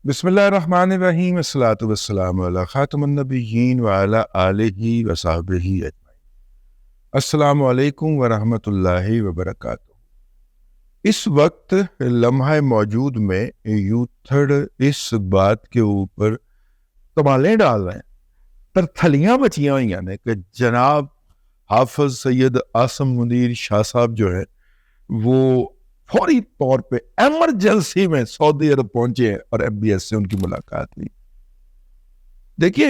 بسم اللہ الرحمن الرحیم، الصلاۃ والسلام علی خاتم النبیین وعلی آلہ وصحبہ اجمعین۔ السلام علیکم ورحمۃ اللہ وبرکاتہ۔ اس وقت لمحہ موجود میں یوتھڑ اس بات کے اوپر تمالیں ڈال رہے ہیں، ترتھلیاں بچیاں ہوئی ہیں کہ جناب حافظ سید عاصم منیر شاہ صاحب جو ہے وہ فوری طور پہ ایمرجنسی میں سعودی عرب پہنچے ہیں اور ایم بی ایس سے ان کی ملاقات ہوئی۔ دیکھیے،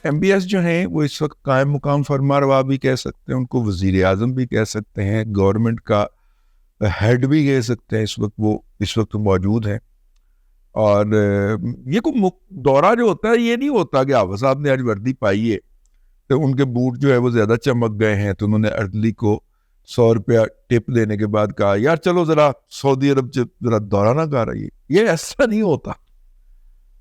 ایم بی ایس جو ہیں وہ اس وقت قائم مقام فرما روا بھی کہہ سکتے ہیں، ان کو وزیر اعظم بھی کہہ سکتے ہیں، گورنمنٹ کا ہیڈ بھی کہہ سکتے ہیں۔ اس وقت موجود ہیں، اور یہ کوئی دورہ جو ہوتا ہے یہ نہیں ہوتا کہ حافظ صاحب نے آج وردی پائی ہے تو ان کے بوٹ جو ہے وہ زیادہ چمک گئے ہیں تو انہوں نے ارلی کو 100 روپیہ ٹپ دینے کے بعد کہا یار چلو ذرا سعودی عرب ذرا دورہ نہ کر رہی ہے۔ یہ ایسا نہیں ہوتا،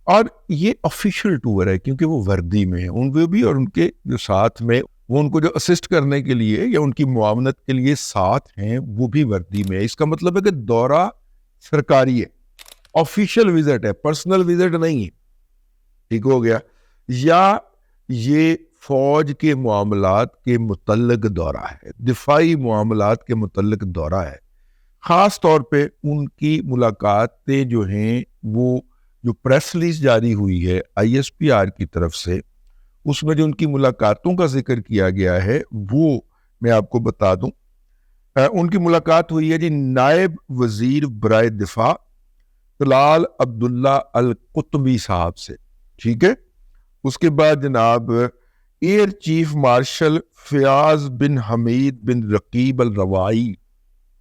اور یہ آفیشیل ٹور ہے کیونکہ وہ وردی میں ہیں، ان کو بھی اور ان کے جو ساتھ میں وہ ان کو جو اسسٹ کرنے کے لیے یا ان کی معاونت کے لیے ساتھ ہیں وہ بھی وردی میں ہے۔ اس کا مطلب ہے کہ دورہ سرکاری ہے، آفیشیل وزٹ ہے، پرسنل وزٹ نہیں ہے۔ ٹھیک ہو گیا؟ یا یہ فوج کے معاملات کے متعلق دورہ ہے، دفاعی معاملات کے متعلق دورہ ہے۔ خاص طور پہ ان کی ملاقاتیں جو ہیں وہ جو پریس ریلیز جاری ہوئی ہے آئی ایس پی آر کی طرف سے، اس میں جو ان کی ملاقاتوں کا ذکر کیا گیا ہے وہ میں آپ کو بتا دوں۔ ان کی ملاقات ہوئی ہے جی نائب وزیر برائے دفاع طلال عبداللہ القطبی صاحب سے، ٹھیک ہے۔ اس کے بعد جناب air chief marshal Fayyadh bin Hamid bin Raqib Alruwaili,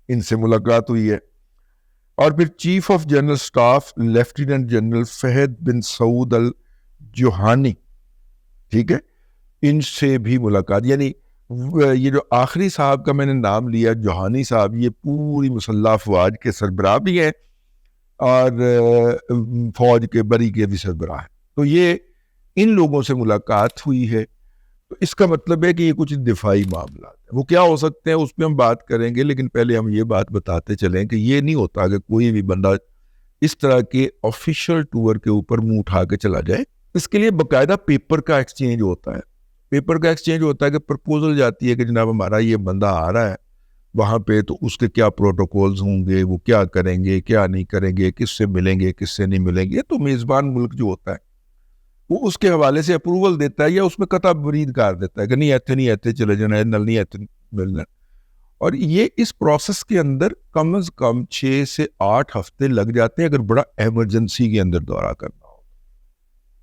ان سے ملاقات ہوئی ہے۔ اور پھر chief of general staff lieutenant general Fahd bin Saud Aljuhani, ٹھیک ہے، ان سے بھی ملاقات۔ یعنی یہ جو آخری صاحب کا میں نے نام لیا جوہانی صاحب، یہ پوری مسلح افواج کے سربراہ بھی ہیں اور فوج کے بری کے بھی سربراہ ہیں، تو یہ ان لوگوں سے ملاقات ہوئی ہے۔ تو اس کا مطلب ہے کہ یہ کچھ دفاعی معاملات ہیں، وہ کیا ہو سکتے ہیں اس پہ ہم بات کریں گے، لیکن پہلے ہم یہ بات بتاتے چلیں کہ یہ نہیں ہوتا کہ کوئی بھی بندہ اس طرح کے آفیشیل ٹور کے اوپر منہ اٹھا کے چلا جائے۔ اس کے لیے باقاعدہ پیپر کا ایکسچینج ہوتا ہے، پیپر کا ایکسچینج ہوتا ہے کہ پرپوزل جاتی ہے کہ جناب ہمارا یہ بندہ آ رہا ہے وہاں پہ، تو اس کے کیا پروٹوکولز ہوں گے، وہ کیا کریں گے کیا نہیں کریں گے، کس سے ملیں گے کس سے نہیں ملیں گے۔ تو میزبان ملک جو ہوتا ہے وہ اس کے حوالے سے اپروول دیتا ہے یا اس میں قطع برید کر دیتا ہے کہ نہیں ایتھے نہیں ایتھے چلے جانا ہے، نل نہیں ایتھے ملنا۔ اور یہ اس پروسیس کے اندر کم از کم 6 سے 8 ہفتے لگ جاتے ہیں اگر بڑا ایمرجنسی کے اندر دورہ کرنا ہو،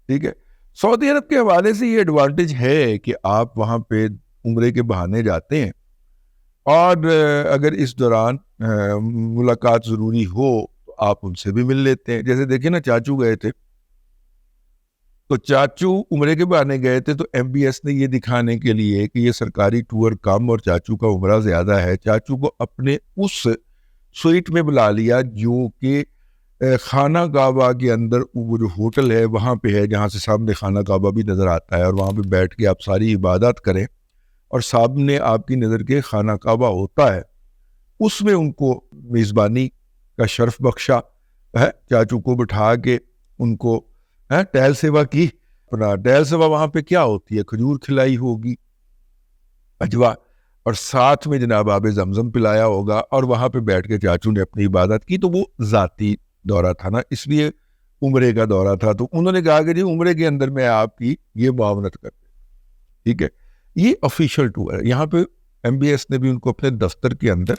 ٹھیک ہے۔ سعودی عرب کے حوالے سے یہ ایڈوانٹیج ہے کہ آپ وہاں پہ عمرے کے بہانے جاتے ہیں، اور اگر اس دوران ملاقات ضروری ہو تو آپ ان سے بھی مل لیتے ہیں۔ جیسے دیکھیں نا، چاچو گئے تھے تو چاچو عمرے کے بہانے گئے تھے، تو ایم بی ایس نے یہ دکھانے کے لیے کہ یہ سرکاری ٹور کم اور چاچو کا عمرہ زیادہ ہے، چاچو کو اپنے اس سوئٹ میں بلا لیا جو کہ خانہ کعبہ کے اندر وہ جو ہوٹل ہے وہاں پہ ہے، جہاں سے سامنے خانہ کعبہ بھی نظر آتا ہے، اور وہاں پہ بیٹھ کے آپ ساری عبادات کریں اور سامنے آپ کی نظر کے خانہ کعبہ ہوتا ہے۔ اس میں ان کو میزبانی کا شرف بخشا ہے، چاچو کو بٹھا کے ان کو ٹہل سیوا کی۔ اپنا ٹہل سیوا وہاں پہ کیا ہوتی ہے، کھجور کھلائی ہوگی، اجوا، اور ساتھ میں جناب آب زمزم پلایا ہوگا، اور وہاں پہ بیٹھ کے چاچو نے اپنی عبادت کی۔ تو وہ ذاتی دورہ تھا نا، اس لیے عمرے کا دورہ تھا، تو انہوں نے کہا کہ جی عمرے کے اندر میں آپ کی یہ معاونت کرتے، ٹھیک ہے۔ یہ آفیشیل ٹور ہے۔ یہاں پہ ایم بی ایس نے بھی ان کو اپنے دفتر کے اندر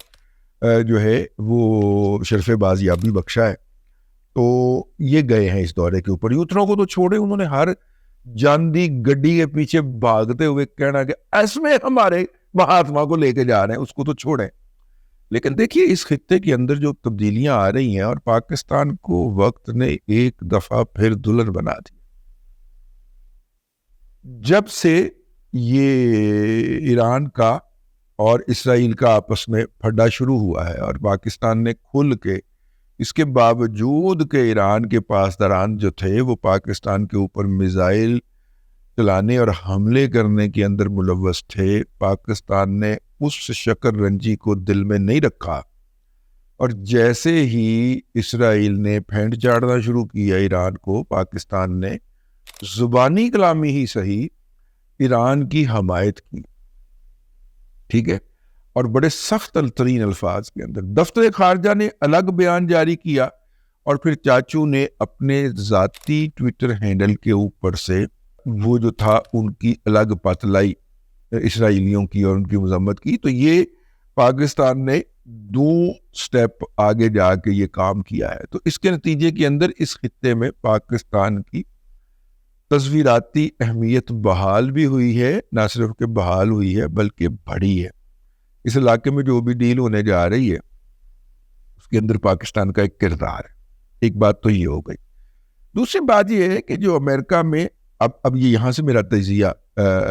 جو ہے وہ شرف بازیابی بخشا ہے۔ تو یہ گئے ہیں اس دورے کے اوپر۔ یوتھروں کو تو چھوڑے، انہوں نے ہر جاندی گڈی کے پیچھے بھاگتے ہوئے کہنا کہ اس میں ہمارے مہاتما کو لے کے جا رہے ہیں، اس کو تو چھوڑیں۔ لیکن دیکھیے اس خطے کے اندر جو تبدیلیاں آ رہی ہیں، اور پاکستان کو وقت نے ایک دفعہ پھر دلہن بنا دی۔ جب سے یہ ایران کا اور اسرائیل کا آپس میں پھڈا شروع ہوا ہے، اور پاکستان نے کھل کے، اس کے باوجود کہ ایران کے پاسداران جو تھے وہ پاکستان کے اوپر میزائل چلانے اور حملے کرنے کے اندر ملوث تھے، پاکستان نے اس شکر رنجی کو دل میں نہیں رکھا اور جیسے ہی اسرائیل نے پھینٹ چاڑنا شروع کیا ایران کو، پاکستان نے زبانی کلامی ہی صحیح ایران کی حمایت کی، ٹھیک ہے، اور بڑے سخت ترین الفاظ کے اندر۔ دفتر خارجہ نے الگ بیان جاری کیا، اور پھر چاچو نے اپنے ذاتی ٹویٹر ہینڈل کے اوپر سے وہ جو تھا ان کی الگ پتلائی اسرائیلیوں کی اور ان کی مذمت کی۔ تو یہ پاکستان نے 2 سٹیپ آگے جا کے یہ کام کیا ہے۔ تو اس کے نتیجے کے اندر اس خطے میں پاکستان کی تصویراتی اہمیت بحال بھی ہوئی ہے، نہ صرف کہ بحال ہوئی ہے بلکہ بڑھی ہے۔ اس علاقے میں جو بھی ڈیل ہونے جا رہی ہے اس کے اندر پاکستان کا ایک کردار ہے۔ ایک بات تو یہ ہو گئی۔ دوسری بات یہ ہے کہ جو امریکہ میں اب یہ یہاں سے میرا تجزیہ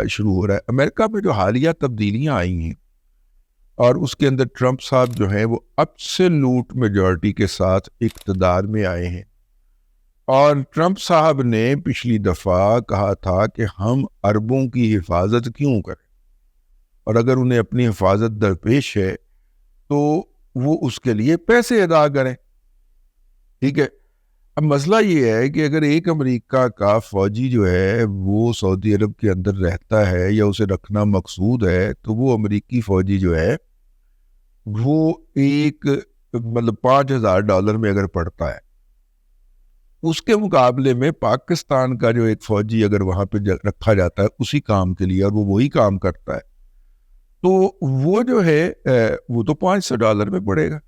شروع ہو رہا ہے، امریکہ میں جو حالیہ تبدیلیاں آئی ہیں اور اس کے اندر ٹرمپ صاحب جو ہیں وہ ایبسولوٹ میجورٹی کے ساتھ اقتدار میں آئے ہیں، اور ٹرمپ صاحب نے پچھلی دفعہ کہا تھا کہ ہم عربوں کی حفاظت کیوں کریں، اور اگر انہیں اپنی حفاظت درپیش ہے تو وہ اس کے لیے پیسے ادا کریں، ٹھیک ہے۔ اب مسئلہ یہ ہے کہ اگر ایک امریکہ کا فوجی جو ہے وہ سعودی عرب کے اندر رہتا ہے یا اسے رکھنا مقصود ہے، تو وہ امریکی فوجی جو ہے وہ ایک $5,000 میں اگر پڑتا ہے، اس کے مقابلے میں پاکستان کا جو ایک فوجی اگر وہاں پہ رکھا جاتا ہے اسی کام کے لیے اور وہ وہی کام کرتا ہے، تو وہ جو ہے وہ تو $500 میں پڑے گا،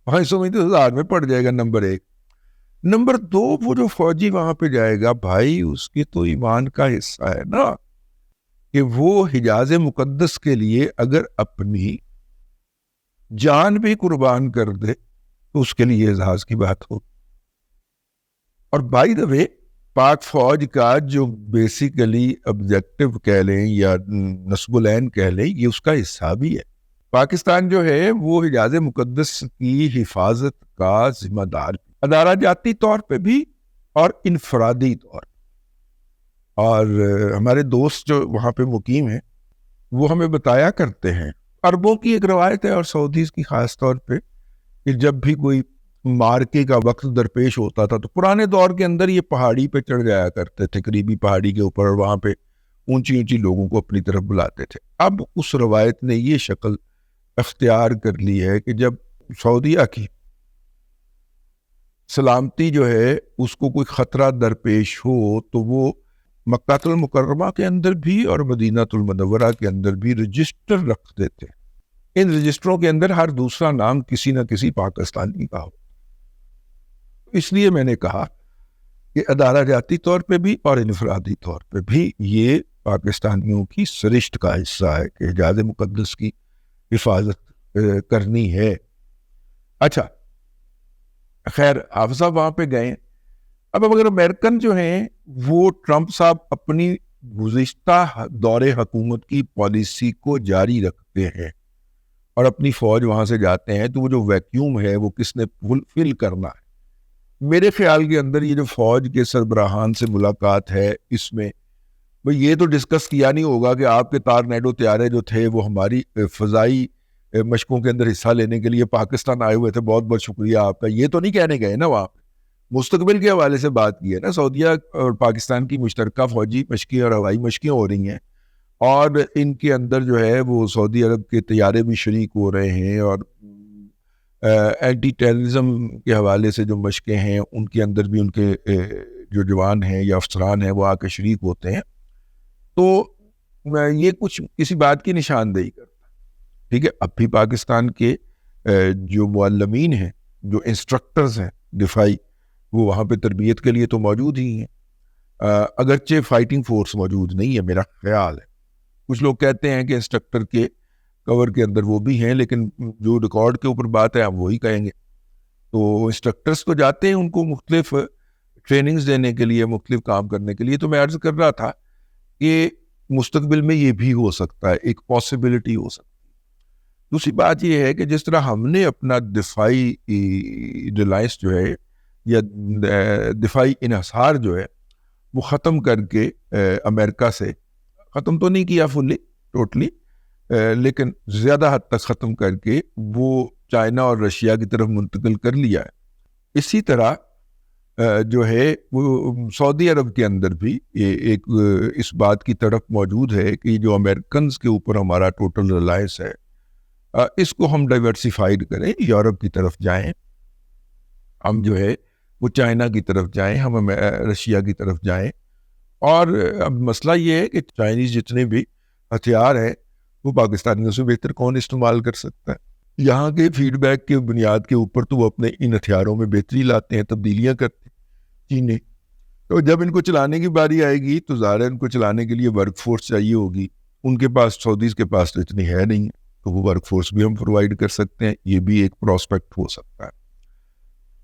500 میں تو 1000 میں پڑ جائے گا، نمبر 1۔ نمبر 2، وہ جو فوجی وہاں پہ جائے گا بھائی، اس کی تو ایمان کا حصہ ہے نا کہ وہ حجاز مقدس کے لیے اگر اپنی جان بھی قربان کر دے تو اس کے لیے اعزاز کی بات ہو۔ اور بائی دا وے، پاک فوج کا جو بیسیکلی آبجیکٹو کہہ لیں یا نصب العین کہہ لیں، یہ اس کا حصہ بھی ہے۔ پاکستان جو ہے وہ حجاز مقدس کی حفاظت کا ذمہ دار ادارہ جاتی طور پہ بھی اور انفرادی طور پہ۔ اور ہمارے دوست جو وہاں پہ مقیم ہیں وہ ہمیں بتایا کرتے ہیں، عربوں کی ایک روایت ہے اور سعودیز کی خاص طور پہ، کہ جب بھی کوئی مارکے کا وقت درپیش ہوتا تھا تو پرانے دور کے اندر یہ پہاڑی پہ چڑھ جایا کرتے تھے، قریبی پہاڑی کے اوپر، اور وہاں پہ اونچی اونچی لوگوں کو اپنی طرف بلاتے تھے۔ اب اس روایت نے یہ شکل اختیار کر لی ہے کہ جب سعودیہ کی سلامتی جو ہے اس کو کوئی خطرہ درپیش ہو تو وہ مکہ المکرمہ کے اندر بھی اور مدینہ المنورہ کے اندر بھی رجسٹر رکھ دیتے ہیں۔ ان رجسٹروں کے اندر ہر دوسرا نام کسی نہ کسی پاکستانی کا ہو۔ اس لیے میں نے کہا کہ ادارہ جاتی طور پہ بھی اور انفرادی طور پہ بھی یہ پاکستانیوں کی سرشت کا حصہ ہے کہ حجاز مقدس کی حفاظت کرنی ہے۔ اچھا خیر، حافظ صاحب وہاں پہ گئے۔ اب اگر امریکن جو ہیں وہ ٹرمپ صاحب اپنی گزشتہ دور حکومت کی پالیسی کو جاری رکھتے ہیں اور اپنی فوج وہاں سے جاتے ہیں، تو وہ جو ویکیوم ہے وہ کس نے فل کرنا ہے؟ میرے خیال کے اندر یہ جو فوج کے سربراہان سے ملاقات ہے، اس میں یہ تو ڈسکس کیا نہیں ہوگا کہ آپ کے تارنیڈو طیارے جو تھے وہ ہماری فضائی مشقوں کے اندر حصہ لینے کے لیے پاکستان آئے ہوئے تھے، بہت بہت شکریہ آپ کا، یہ تو نہیں کہنے گئے نا۔ وہاں مستقبل کے حوالے سے بات کی ہے نا، سعودیہ اور پاکستان کی مشترکہ فوجی مشقیں اور ہوائی مشقیں ہو رہی ہیں، اور ان کے اندر جو ہے وہ سعودی عرب کے طیارے بھی شریک ہو رہے ہیں، اور اینٹی ٹیررزم کے حوالے سے جو مشقیں ہیں ان کے اندر بھی ان کے جو جوان ہیں یا افسران ہیں وہ آ کے شریک ہوتے ہیں۔ تو یہ کچھ کسی بات کی نشاندہی کرتا ہے، ٹھیک ہے۔ اب بھی پاکستان کے جو معلمین ہیں، جو انسٹرکٹرز ہیں دفاعی، وہ وہاں پہ تربیت کے لیے تو موجود ہی ہیں، اگرچہ فائٹنگ فورس موجود نہیں ہے میرا خیال ہے۔ کچھ لوگ کہتے ہیں کہ انسٹرکٹر کے کور کے اندر وہ بھی ہیں، لیکن جو ریکارڈ کے اوپر بات ہے ہم وہی کہیں گے۔ تو انسٹرکٹرز تو جاتے ہیں ان کو مختلف ٹریننگز دینے کے لیے، مختلف کام کرنے کے لیے۔ تو میں عرض کر رہا تھا کہ مستقبل میں یہ بھی ہو سکتا ہے، ایک پاسبلٹی ہو سکتی ہے۔ دوسری بات یہ ہے کہ جس طرح ہم نے اپنا دفاعی ریلائنس جو ہے یا دفاعی انحصار جو ہے وہ ختم کر کے امریکہ سے ختم تو نہیں کیا فلی ٹوٹلی، لیکن زیادہ حد تک ختم کر کے وہ چائنا اور رشیا کی طرف منتقل کر لیا ہے۔ اسی طرح جو ہے وہ سعودی عرب کے اندر بھی ایک اس بات کی طرف موجود ہے کہ جو امریکنز کے اوپر ہمارا ٹوٹل ریلائنس ہے اس کو ہم ڈائیورسیفائڈ کریں، یورپ کی طرف جائیں، ہم جو ہے وہ چائنا کی طرف جائیں، ہم رشیا کی طرف جائیں۔ اور اب مسئلہ یہ ہے کہ چائنیز جتنے بھی ہتھیار ہیں وہ پاکستانیوں سے بہتر کون استعمال کر سکتا ہے؟ یہاں کے فیڈ بیک کے بنیاد کے اوپر تو وہ اپنے ان ہتھیاروں میں بہتری لاتے ہیں، تبدیلیاں کرتے ہیں چینی۔ تو جب ان کو چلانے کی باری آئے گی تو ظاہر ہے ان کو چلانے کے لیے ورک فورس چاہیے ہوگی، ان کے پاس، سعودیز کے پاس تو اتنی ہے نہیں، تو وہ ورک فورس بھی ہم پرووائڈ کر سکتے ہیں، یہ بھی ایک پراسپیکٹ ہو سکتا ہے۔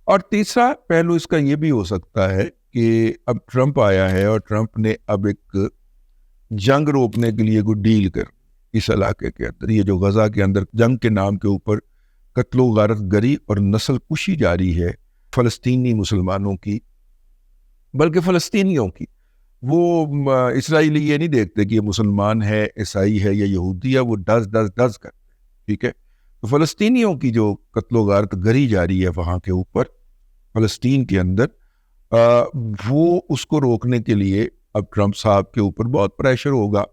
اور تیسرا پہلو اس کا یہ بھی ہو سکتا ہے کہ اب ٹرمپ آیا ہے اور ٹرمپ نے اب ایک جنگ روکنے کے لیے کوئی ڈیل کر اس علاقے کے اندر، یہ جو غزہ کے اندر جنگ کے نام کے اوپر قتل و غارت گری اور نسل کشی جاری ہے فلسطینی مسلمانوں کی، بلکہ فلسطینیوں کی۔ وہ اسرائیلی یہ نہیں دیکھتے کہ یہ مسلمان ہے، عیسائی ہے یا یہودی ہے، وہ ڈز کرتے ہیں، ٹھیک ہے؟ تو فلسطینیوں کی جو قتل و غارت گری جاری ہے وہاں کے اوپر فلسطین کے اندر، وہ اس کو روکنے کے لیے اب ٹرمپ صاحب کے اوپر بہت پریشر ہوگا،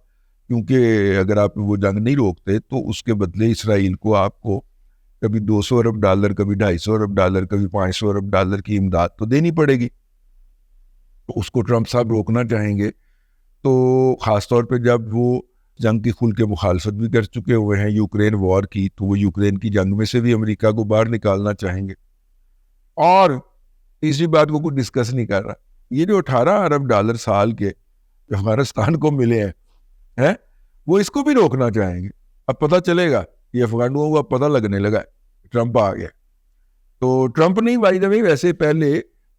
کیونکہ اگر آپ وہ جنگ نہیں روکتے تو اس کے بدلے اسرائیل کو آپ کو کبھی $200 ارب، کبھی $250 ارب، کبھی $500 ارب کی امداد تو دینی پڑے گی۔ تو اس کو ٹرمپ صاحب روکنا چاہیں گے، تو خاص طور پہ جب وہ جنگ کی کھل کے مخالفت بھی کر چکے ہوئے ہیں یوکرین وار کی، تو وہ یوکرین کی جنگ میں سے بھی امریکہ کو باہر نکالنا چاہیں گے۔ اور تیسری بات وہ کوئی ڈسکس نہیں کر رہا، یہ جو $18 ارب سال کے افغانستان کو ملے ہیں وہ اس کو بھی روکنا چاہیں گے۔ اب پتہ چلے گا، یہ افغانوں کو اب پتہ لگنے لگا ہے ٹرمپ آ گیا۔ تو ٹرمپ نے بائی دا وے ویسے پہلے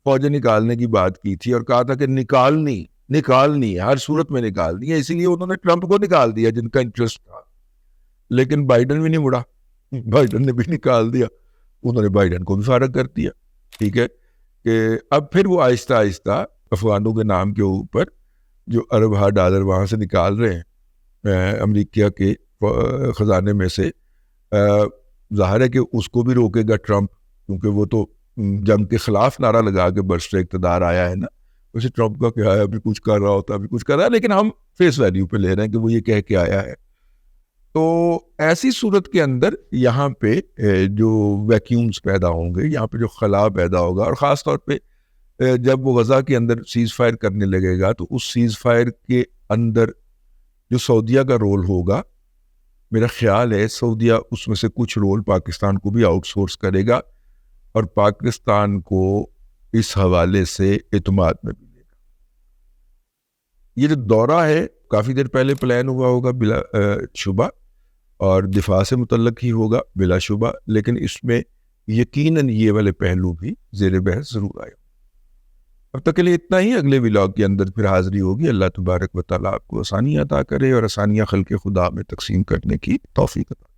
فوجیں نکالنے کی بات کی تھی اور کہا تھا کہ نکالنی ہر صورت میں نکالنی ہے، اسی لیے انہوں نے ٹرمپ کو نکال دیا جن کا انٹرسٹ تھا۔ لیکن بائیڈن بھی نہیں مڑا، بائیڈن نے بھی نکال دیا، انہوں نے بائیڈن کو بھی فارغ کر دیا، ٹھیک ہے؟ کہ اب پھر وہ آہستہ آہستہ افغانوں کے نام کے اوپر جو $ارب وہاں سے نکال رہے ہیں امریکہ کے خزانے میں سے، ظاہر ہے کہ اس کو بھی روکے گا ٹرمپ، کیونکہ وہ تو جنگ کے خلاف نعرہ لگا کے برسر اقتدار آیا ہے نا۔ ویسے ٹرمپ کا کیا ہے، ابھی کچھ کر رہا ہوتا، ابھی کچھ کر رہا ہے، لیکن ہم فیس ویلیو پہ لے رہے ہیں کہ وہ یہ کہہ کے آیا ہے۔ تو ایسی صورت کے اندر یہاں پہ جو ویکیومز پیدا ہوں گے، یہاں پہ جو خلا پیدا ہوگا، اور خاص طور پہ جب وہ غزہ کے اندر سیز فائر کرنے لگے گا تو اس سیز فائر کے اندر جو سعودیہ کا رول ہوگا، میرا خیال ہے سعودیہ اس میں سے کچھ رول پاکستان کو بھی آؤٹ سورس کرے گا اور پاکستان کو اس حوالے سے اعتماد میں بھی لے گا۔ یہ جو دورہ ہے کافی دیر پہلے پلان ہوا ہوگا بلا شبہ، اور دفاع سے متعلق ہی ہوگا بلا شبہ، لیکن اس میں یقیناً یہ والے پہلو بھی زیر بحث ضرور آئے۔ اب تک کے لیے اتنا ہی، اگلے ولاگ کے اندر پھر حاضری ہوگی۔ اللہ تبارک و تعالیٰ آپ کو آسانیاں عطا کرے اور آسانیاں خلق خدا میں تقسیم کرنے کی توفیق عطا کرے۔